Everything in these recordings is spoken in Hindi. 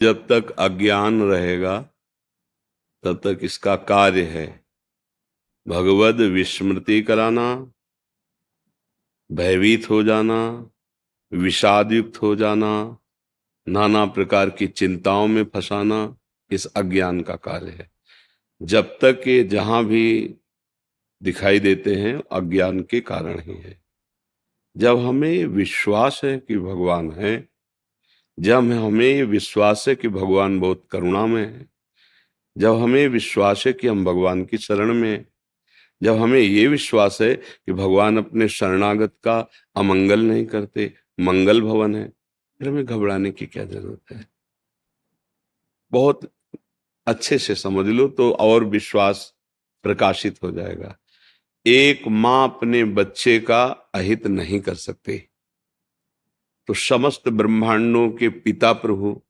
जब तक अज्ञान रहेगा तब तक इसका कार्य है भगवद विस्मृति कराना, भयभीत हो जाना, विषाद युक्त हो जाना, नाना प्रकार की चिंताओं में फंसाना, इस अज्ञान का कार्य है। जब तक ये जहां भी दिखाई देते हैं अज्ञान के कारण ही है। जब हमें विश्वास है कि भगवान है, जब हमें ये विश्वास है कि भगवान बहुत करुणामय है, जब हमें विश्वास है कि हम भगवान की शरण में हैं, जब हमें ये विश्वास है कि भगवान अपने शरणागत का अमंगल नहीं करते, मंगल भवन है, फिर हमें घबराने की क्या जरूरत है। बहुत अच्छे से समझ लो तो और विश्वास प्रकाशित हो जाएगा। एक मां अपने बच्चे का अहित नहीं कर सकती, तो समस्त ब्रह्मांडों के पिता प्रभु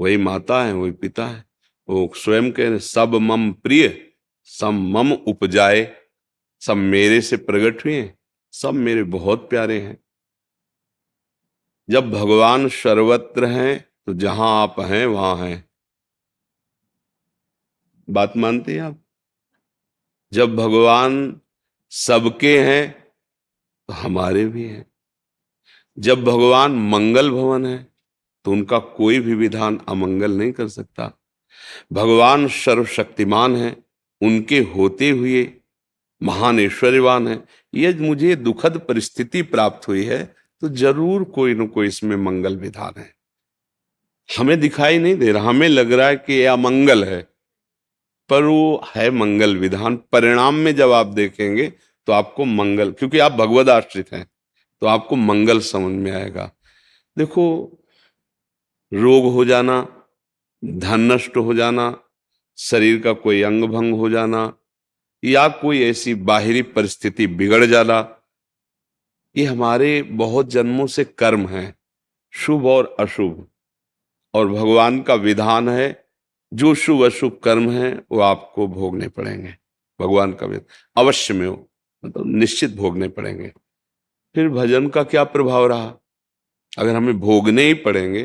वही माता है, वही पिता है। वो स्वयं कह रहे सब मम प्रिय, सब मम उपजाए, सब मेरे से प्रकट हुए, सब मेरे बहुत प्यारे हैं। जब भगवान सर्वत्र हैं तो जहां आप हैं वहां हैं। बात मानते हैं आप? जब भगवान सबके हैं तो हमारे भी हैं। जब भगवान मंगल भवन है तो उनका कोई भी विधान अमंगल नहीं कर सकता। भगवान सर्वशक्तिमान है, उनके होते हुए महान ऐश्वर्यवान है। ये मुझे दुखद परिस्थिति प्राप्त हुई है तो जरूर कोई न कोई इसमें मंगल विधान है। हमें दिखाई नहीं दे रहा, हमें लग रहा है कि यह अमंगल है, पर वो है मंगल विधान। परिणाम में जब आप देखेंगे तो आपको मंगल, क्योंकि आप भगवद आश्रित हैं, तो आपको मंगल समझ में आएगा। देखो, रोग हो जाना, धन नष्ट हो जाना, शरीर का कोई अंग भंग हो जाना, या कोई ऐसी बाहरी परिस्थिति बिगड़ जाना, ये हमारे बहुत जन्मों से कर्म है, शुभ और अशुभ। और भगवान का विधान है जो शुभ अशुभ कर्म है वो आपको भोगने पड़ेंगे। भगवान का विधान अवश्य में हो, मतलब निश्चित भोगने पड़ेंगे। फिर भजन का क्या प्रभाव रहा? अगर हमें भोगने ही पड़ेंगे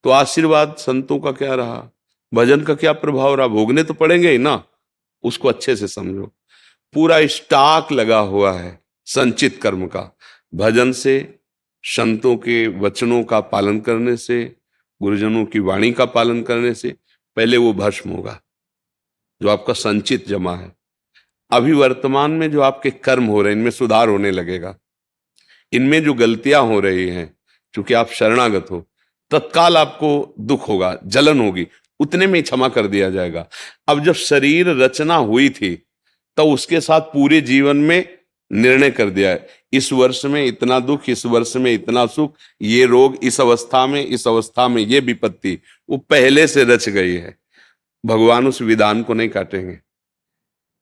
तो आशीर्वाद संतों का क्या रहा? भजन का क्या प्रभाव रहा? भोगने तो पड़ेंगे ही ना। उसको अच्छे से समझो। पूरा स्टॉक लगा हुआ है संचित कर्म का। भजन से, संतों के वचनों का पालन करने से, गुरुजनों की वाणी का पालन करने से पहले वो भस्म होगा जो आपका संचित जमा है। अभी वर्तमान में जो आपके कर्म हो रहे हैं इनमें सुधार होने लगेगा। इनमें जो गलतियां हो रही हैं, क्योंकि आप शरणागत हो, तत्काल आपको दुख होगा, जलन होगी, उतने में ही क्षमा कर दिया जाएगा। अब जब शरीर रचना हुई थी तो उसके साथ पूरे जीवन में निर्णय कर दिया है, इस वर्ष में इतना दुख, इस वर्ष में इतना सुख, ये रोग इस अवस्था में, इस अवस्था में ये विपत्ति, वो पहले से रच गई है। भगवान उस विधान को नहीं काटेंगे।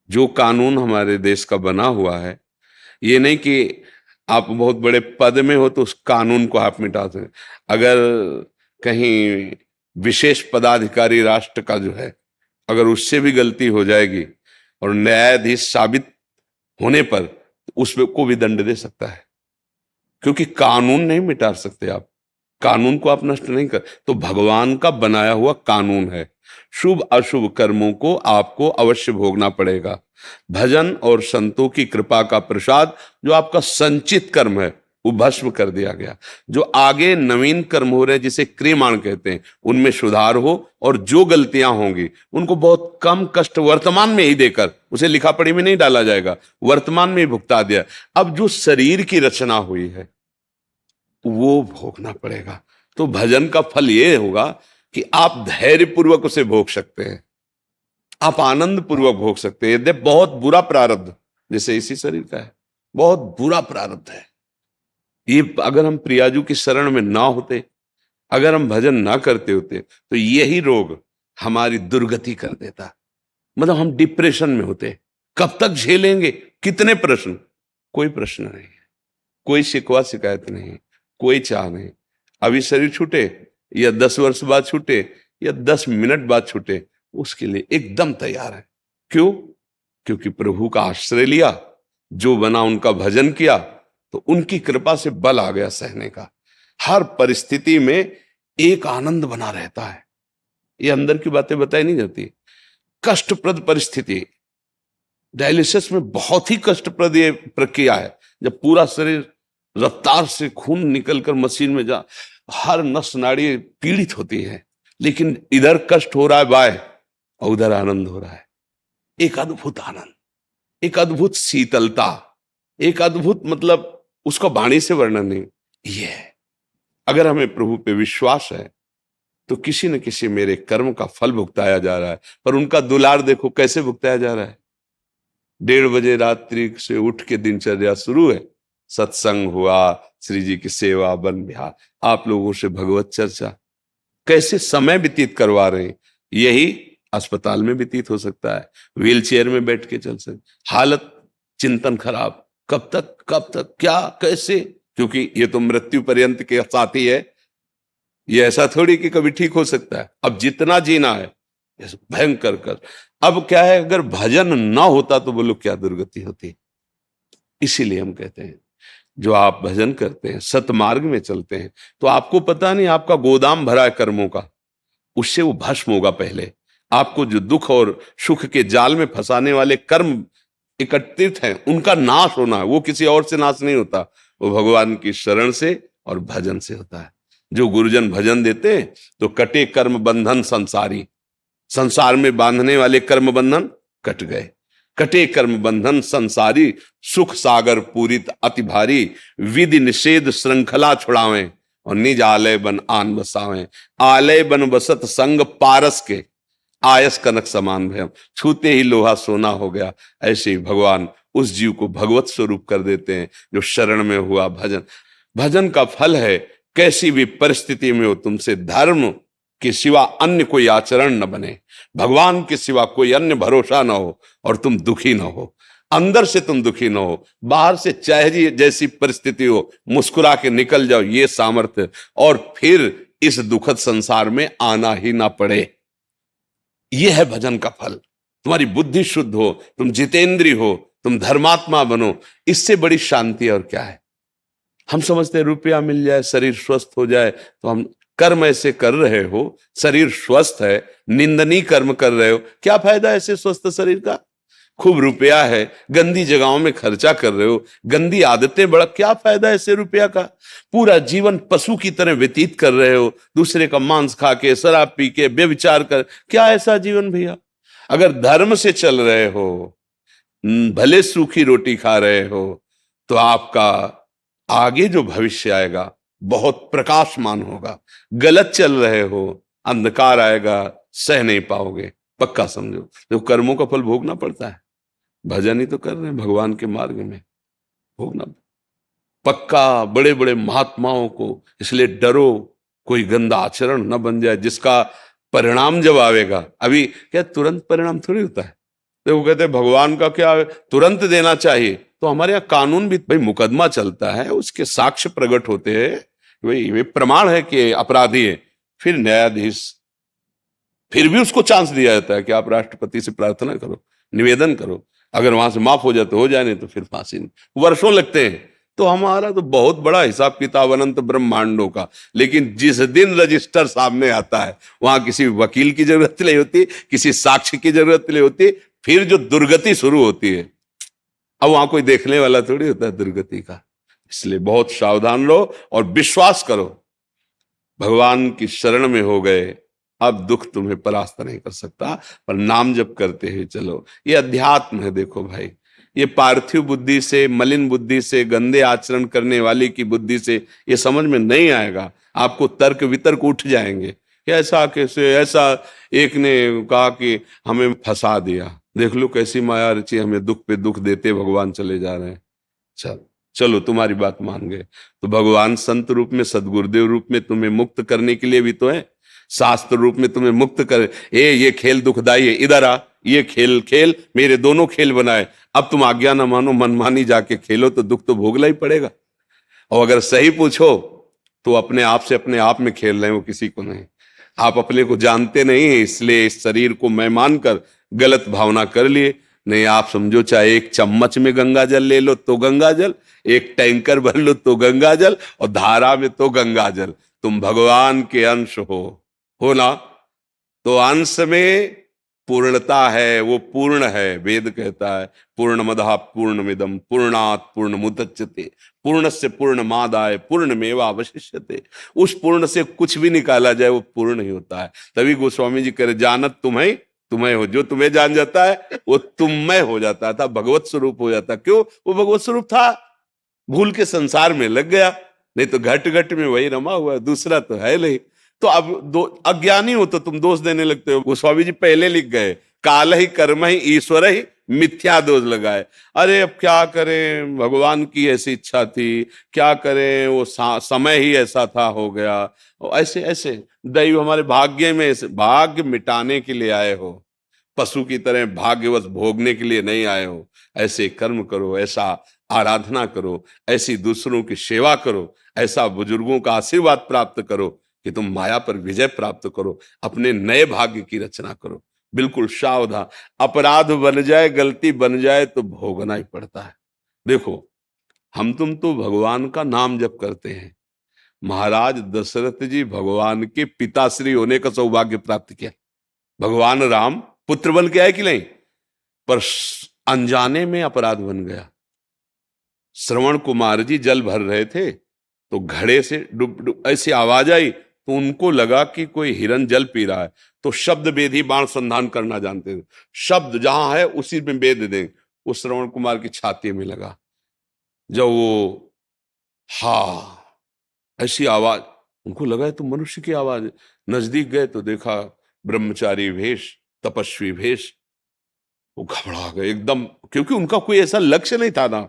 जो कानून हमारे देश का बना हुआ है, ये नहीं कि आप बहुत बड़े पद में हो तो उस कानून को आप मिटा दें। अगर कहीं विशेष पदाधिकारी राष्ट्र का जो है, अगर उससे भी गलती हो जाएगी और न्यायाधीश साबित होने पर उसको भी दंड दे सकता है, क्योंकि कानून नहीं मिटा सकते आप, कानून को आप नष्ट नहीं कर। तो भगवान का बनाया हुआ कानून है, शुभ अशुभ कर्मों को आपको अवश्य भोगना पड़ेगा। भजन और संतों की कृपा का प्रसाद, जो आपका संचित कर्म है वो भस्म कर दिया गया। जो आगे नवीन कर्म हो रहे हैं जिसे क्रियमाण कहते हैं, उनमें सुधार हो, और जो गलतियां होंगी उनको बहुत कम कष्ट वर्तमान में ही देकर, उसे लिखा पढ़ी में नहीं डाला जाएगा, वर्तमान में ही भुगता दिया। अब जो शरीर की रचना हुई है वो भोगना पड़ेगा। तो भजन का फल ये होगा कि आप धैर्य पूर्वक उसे भोग सकते हैं, आप आनंद पूर्वक भोग सकते हैं। यदि बहुत बुरा प्रारब्ध, जैसे इसी शरीर का है, बहुत बुरा प्रारब्ध है, ये अगर हम प्रियाजू की शरण में ना होते, अगर हम भजन ना करते होते, तो यही रोग हमारी दुर्गति कर देता। मतलब हम डिप्रेशन में होते। कब तक झेलेंगे? कितने प्रश्न? कोई प्रश्न नहीं है, कोई शिकवा शिकायत नहीं, कोई चाह नहीं। अभी शरीर छूटे या 10 वर्ष बाद छूटे या 10 मिनट बाद छूटे, उसके लिए एकदम तैयार है। क्यों? क्योंकि प्रभु का आश्रय लिया, जो बना उनका भजन किया, तो उनकी कृपा से बल आ गया सहने का। हर परिस्थिति में एक आनंद बना रहता है। ये अंदर की बातें बताई नहीं जाती। कष्टप्रद परिस्थिति, डायलिसिस में बहुत ही कष्टप्रद ये प्रक्रिया है, जब पूरा शरीर रफ्तार से खून निकलकर मशीन में जा, हर नस नाड़ी पीड़ित होती है, लेकिन इधर कष्ट हो रहा है बाय और उधर आनंद हो रहा है। एक अद्भुत आनंद, एक अद्भुत शीतलता, एक अद्भुत, मतलब उसका वाणी से वर्णन नहीं। ये है, अगर हमें प्रभु पे विश्वास है तो किसी न किसी मेरे कर्म का फल भुगताया जा रहा है, पर उनका दुलार देखो कैसे भुगताया जा रहा है। 1:30 बजे रात्रि से उठ के दिनचर्या शुरू है, सत्संग हुआ, श्री जी की सेवा, वन विहार, आप लोगों से भगवत चर्चा, कैसे समय व्यतीत करवा रहे हैं। यही अस्पताल में व्यतीत हो सकता है, व्हील चेयर में बैठ के चल सकते, हालत चिंतन खराब, कब तक कब तक, क्या कैसे, क्योंकि ये तो मृत्यु पर्यंत के साथी है, ये ऐसा थोड़ी कि कभी ठीक हो सकता है। अब जितना जीना है भयंकर कर। अब क्या है, अगर भजन ना होता तो बोलो क्या दुर्गति होती। इसीलिए हम कहते हैं जो आप भजन करते हैं, सतमार्ग में चलते हैं, तो आपको पता नहीं आपका गोदाम भरा है कर्मों का, उससे वो भस्म होगा। पहले आपको जो दुख और सुख के जाल में फंसाने वाले कर्म एकत्रित हैं, उनका नाश होना है, वो किसी और से नाश नहीं होता, वो भगवान की शरण से और भजन से होता है। जो गुरुजन भजन देते हैं तो कटे कर्म बंधन संसारी, संसार में बांधने वाले कर्म बंधन कट गए। कटे कर्म बंधन संसारी, सुख सागर पूरित अति भारी, विधि निषेध श्रृंखला छुड़ावें और निज आलय बन आन बसावें। आलय बन बसत संग पारस के, आयस कनक समान भयम, छूते ही लोहा सोना हो गया। ऐसे ही भगवान उस जीव को भगवत स्वरूप कर देते हैं जो शरण में हुआ। भजन, भजन का फल है कैसी भी परिस्थिति में हो तुमसे धर्म के सिवा अन्य कोई आचरण न बने, भगवान के सिवा कोई अन्य भरोसा ना हो, और तुम दुखी ना हो, अंदर से तुम दुखी ना हो, बाहर से चाहे जैसी परिस्थिति हो मुस्कुरा के निकल जाओ, ये सामर्थ्य, और फिर इस दुखद संसार में आना ही ना पड़े। यह है भजन का फल। तुम्हारी बुद्धि शुद्ध हो, तुम जितेंद्री हो, तुम धर्मात्मा बनो, इससे बड़ी शांति और क्या है। हम समझते हैं रुपया मिल जाए, शरीर स्वस्थ हो जाए, तो हम कर्म ऐसे कर रहे हो, शरीर स्वस्थ है, निंदनीय कर्म कर रहे हो, क्या फायदा ऐसे स्वस्थ शरीर का। खूब रुपया है, गंदी जगहों में खर्चा कर रहे हो, गंदी आदतें, बड़ा क्या फायदा ऐसे रुपया का। पूरा जीवन पशु की तरह व्यतीत कर रहे हो, दूसरे का मांस खा के, शराब पी के, व्यभिचार कर, क्या ऐसा जीवन भैया। अगर धर्म से चल रहे हो, भले सूखी रोटी खा रहे हो, तो आपका आगे जो भविष्य आएगा बहुत प्रकाशमान होगा। गलत चल रहे हो, अंधकार आएगा, सह नहीं पाओगे, पक्का समझो। तो कर्मों का फल भोगना पड़ता है, भजन ही तो कर रहे हैं भगवान के मार्ग में, भोगना पक्का। बड़े बड़े महात्माओं को इसलिए डरो, कोई गंदा आचरण न बन जाए जिसका परिणाम जब आवेगा, अभी क्या तुरंत परिणाम थोड़ी होता है। तो वो कहते हैं भगवान का क्या तुरंत देना चाहिए, तो हमारे यहाँ कानून भी भाई, मुकदमा चलता है, उसके साक्ष्य प्रकट होते हैं, भाई वे प्रमाण है कि अपराधी है, फिर न्यायाधीश, फिर भी उसको चांस दिया जाता है कि आप राष्ट्रपति से प्रार्थना करो, निवेदन करो, अगर वहां से माफ हो जाए तो हो जाए, नहीं तो फिर फांसी। वर्षों लगते हैं। तो हमारा तो बहुत बड़ा हिसाब किताब अनंत ब्रह्मांडों का, लेकिन जिस दिन रजिस्टर सामने आता है वहां किसी वकील की जरूरत नहीं होती, किसी साक्ष्य की जरूरत नहीं होती, फिर जो दुर्गति शुरू होती है, अब वहां कोई देखने वाला थोड़ी होता है दुर्गति का। इसलिए बहुत सावधान रहो और विश्वास करो, भगवान की शरण में हो गए, अब दुख तुम्हें परास्त नहीं कर सकता, पर नाम जप करते हुए चलो। ये अध्यात्म है। देखो भाई, ये पार्थिव बुद्धि से, मलिन बुद्धि से, गंदे आचरण करने वाले की बुद्धि से ये समझ में नहीं आएगा। आपको तर्क वितर्क उठ जाएंगे, ऐसा कैसे, ऐसा एक ने कहा कि हमें फंसा दिया, देख लो कैसी माया रची, हमें दुख पे दुख देते भगवान चले जा रहे हैं। चलो तुम्हारी बात मान गए, तो भगवान संत रूप में, सदगुरुदेव रूप में तुम्हें मुक्त करने के लिए भी तो है, शास्त्र रूप में तुम्हें मुक्त कर, ये खेल दुखदाई है, इधर आ, ये खेल खेल, मेरे दोनों खेल बनाए, अब तुम आज्ञा न मानो, मनमानी जाके खेलो, तो दुख तो भोगना ही पड़ेगा। और अगर सही पूछो तो अपने आप से अपने आप में खेल रहे हो, किसी को नहीं। आप अपने को जानते नहीं है, इसलिए इस शरीर को मैं मानकर गलत भावना कर लिए। नहीं, आप समझो, चाहे एक चम्मच में गंगा जल ले लो तो गंगा जल, एक टैंकर भर लो तो गंगा जल, और धारा में तो गंगा जल। तुम भगवान के अंश हो ना, तो अंश में पूर्णता है, वो पूर्ण है। वेद कहता है पूर्णमदः पूर्णमिदं पूर्णात् पूर्णमुदच्यते पूर्णस्य पूर्णमादाय पूर्णमेवावशिष्यते। उस पूर्ण से कुछ भी निकाला जाए वो पूर्ण ही होता है। तभी गोस्वामी जी कह रहे जानत तुम्हें तुम्हें हो, जो तुम्हें जान जाता है वो तुम्हें हो जाता था, भगवत स्वरूप हो जाता। क्यों? वो भगवत स्वरूप था, भूल के संसार में लग गया, नहीं तो घट घट में वही रमा हुआ है, दूसरा तो है नहीं। तो अब दो अज्ञानी हो तो तुम दोष देने लगते हो। गोस्वामी जी पहले लिख गए काल ही कर्म ही ईश्वर ही मिथ्या दोष लगाए। अरे अब क्या करें, भगवान की ऐसी इच्छा थी, क्या करें, वो समय ही ऐसा था, हो गया। और ऐसे ऐसे दैव हमारे भाग्य में, भाग्य मिटाने के लिए आए हो, पशु की तरह भाग्यवश भोगने के लिए नहीं आए हो। ऐसे कर्म करो, ऐसा आराधना करो, ऐसी दूसरों की सेवा करो, ऐसा बुजुर्गों का आशीर्वाद प्राप्त करो कि तुम माया पर विजय प्राप्त करो, अपने नए भाग्य की रचना करो। बिल्कुल सावधान, अपराध बन जाए, गलती बन जाए तो भोगना ही पड़ता है। देखो हम तुम तो भगवान का नाम जप करते हैं। महाराज दशरथ जी भगवान के पिताश्री होने का सौभाग्य प्राप्त किया। भगवान राम पुत्र बन के आए कि नहीं, पर अनजाने में अपराध बन गया। श्रवण कुमार जी जल भर रहे थे तो घड़े से डुब डुब ऐसी आवाज आई, तो उनको लगा कि कोई हिरन जल पी रहा है। तो शब्द वेद ही बाण संधान करना जानते थे, शब्द जहां है उसी में वेद दें। वो श्रवण कुमार की छाती में लगा। जब वो हा ऐसी आवाज, उनको लगा है तो मनुष्य की आवाज है। नजदीक गए तो देखा ब्रह्मचारी भेष, तपस्वी भेष। वो घबरा गए एकदम, क्योंकि उनका कोई ऐसा लक्ष्य नहीं था ना।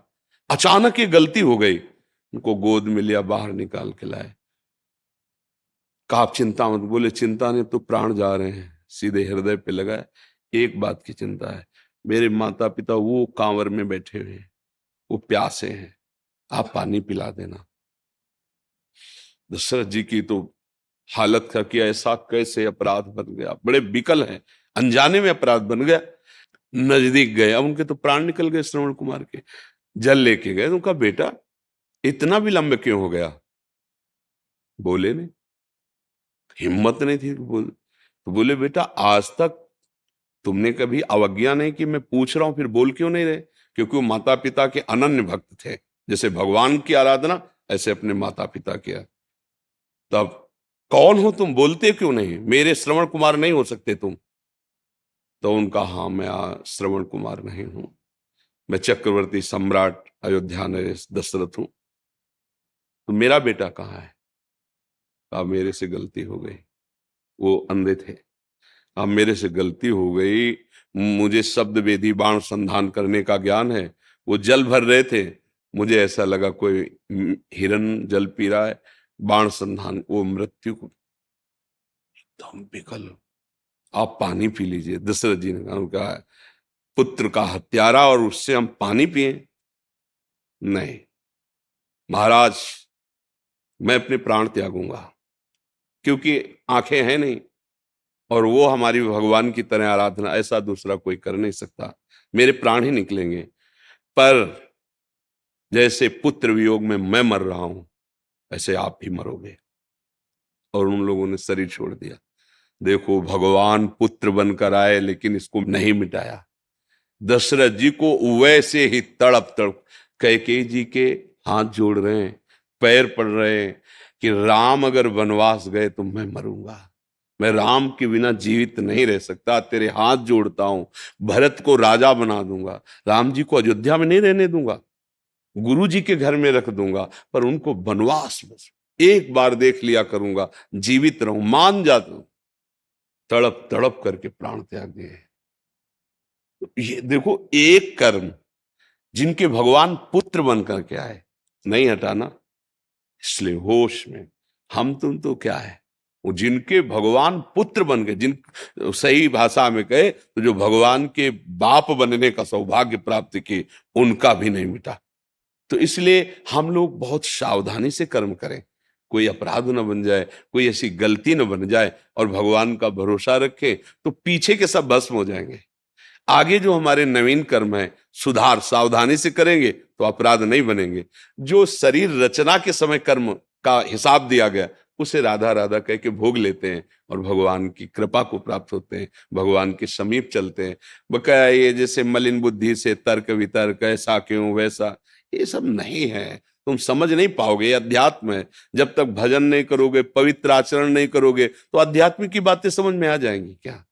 अचानक ये गलती हो गई। उनको गोद में लिया, बाहर निकाल के लाए। कहा आप चिंता मत। बोले चिंता नहीं, तो प्राण जा रहे हैं। सीधे हृदय पे लगाए, एक बात की चिंता है, मेरे माता पिता वो कांवर में बैठे हुए हैं, वो प्यासे हैं, आप पानी पिला देना। दशरथ जी की तो हालत था कि ऐसा कैसे अपराध बन गया, बड़े विकल हैं, अनजाने में अपराध बन गया। नजदीक गए, अब उनके तो प्राण निकल गए। श्रवण कुमार के जल लेके गए, तो उनका बेटा इतना विलंब क्यों हो गया? बोले नहीं, हिम्मत नहीं थी बोल। तो बोले बेटा आज तक तुमने कभी अवज्ञा नहीं की, मैं पूछ रहा हूं फिर बोल क्यों नहीं रहे? क्योंकि वो माता पिता के अनन्य भक्त थे, जैसे भगवान की आराधना ऐसे अपने माता पिता किया। तब कौन हो तुम, बोलते क्यों नहीं? मेरे श्रवण कुमार नहीं हो सकते तुम? तो उनका हाँ मैं श्रवण कुमार नहीं हूं, मैं चक्रवर्ती सम्राट अयोध्या नरेश दशरथ हूं। तो मेरा बेटा कहाँ है? अब मेरे से गलती हो गई, वो अंधे थे, अब मेरे से गलती हो गई। मुझे शब्द वेदी बाण संधान करने का ज्ञान है। वो जल भर रहे थे, मुझे ऐसा लगा कोई हिरन जल पी रहा है, बाण संधान, वो मृत्यु को एकदम विकल। आप पानी पी लीजिए। दशरथ जी ने कहा पुत्र का हत्यारा और उससे हम पानी पिए? नहीं महाराज, मैं अपने प्राण त्यागूंगा, क्योंकि आंखें हैं नहीं और वो हमारी भगवान की तरह आराधना ऐसा दूसरा कोई कर नहीं सकता, मेरे प्राण ही निकलेंगे। पर जैसे पुत्र वियोग में मैं मर रहा हूं, ऐसे आप भी मरोगे। और उन लोगों ने शरीर छोड़ दिया। देखो भगवान पुत्र बनकर आए लेकिन इसको नहीं मिटाया। दशरथ जी को वैसे ही तड़प तड़प कैकेयी जी के हाथ जोड़ रहे हैं, पैर पड़ रहे हैं कि राम अगर वनवास गए तो मैं मरूंगा, मैं राम के बिना जीवित नहीं रह सकता, तेरे हाथ जोड़ता हूं, भरत को राजा बना दूंगा, राम जी को अयोध्या में नहीं रहने दूंगा, गुरु जी के घर में रख दूंगा, पर उनको वनवास बस एक बार देख लिया करूंगा, जीवित रहूं, मान जाता हूं। तड़प तड़प करके प्राण त्याग दिए। ये देखो एक कर्म जिनके भगवान पुत्र बन करके आए, नहीं हटाना। इसलिए होश में हम तुम तो क्या है, वो जिनके भगवान पुत्र बन गए, जिन सही भाषा में कहे तो जो भगवान के बाप बनने का सौभाग्य प्राप्त किए, उनका भी नहीं मिटा। तो इसलिए हम लोग बहुत सावधानी से कर्म करें, कोई अपराध न बन जाए, कोई ऐसी गलती न बन जाए, और भगवान का भरोसा रखें तो पीछे के सब भस्म हो जाएंगे। आगे जो हमारे नवीन कर्म है, सुधार सावधानी से करेंगे तो अपराध नहीं बनेंगे। जो शरीर रचना के समय कर्म का हिसाब दिया गया उसे राधा राधा कह के भोग लेते हैं और भगवान की कृपा को प्राप्त होते हैं, भगवान के समीप चलते हैं। बकाया ये जैसे मलिन बुद्धि से तर्क वितर्क, ऐसा क्यों वैसा, ये सब नहीं है। तुम समझ नहीं पाओगे, ये अध्यात्म है। जब तक भजन नहीं करोगे, पवित्र आचरण नहीं करोगे, तो आध्यात्मिक की बातें समझ में आ जाएंगी क्या?